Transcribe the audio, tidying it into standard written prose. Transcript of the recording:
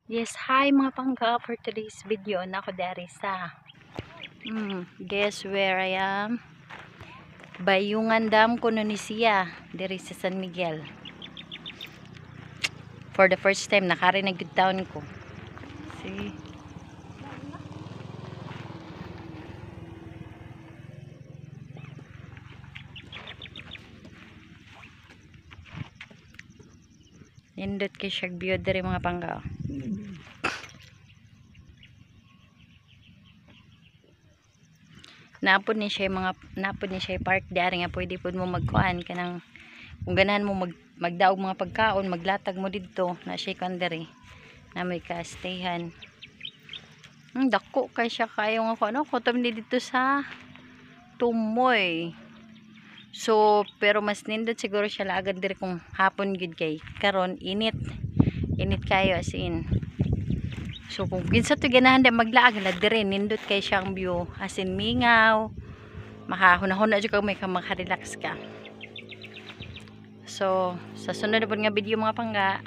Yes, hi mga pangga, for today's video na ako dari sa guess where I am? Bayungan Dam kuno ni siya dari sa San Miguel. For the first time nakarinig gud taon ko. See? Nindot kay siya view dari mga pangga. Napod ni siya park dari nga pwede pud mo magkuan kanang kung ganahan mo magdaog mga pagkaon, maglatag mo didto na siya kandere na may ka-stayhan. Dako kay siya kayo nga ano, kutom ni dito sa Tumoy. So, pero mas nindot siguro siya laagad diri kung hapon gid kay karon init kayo as in. So kung kinsa to ganahan da maglaag na dire nindot kay siyang view as in mingaw, makahunahuna jud ka may maka-relax ka. So sa sunod na nga video mga pangga,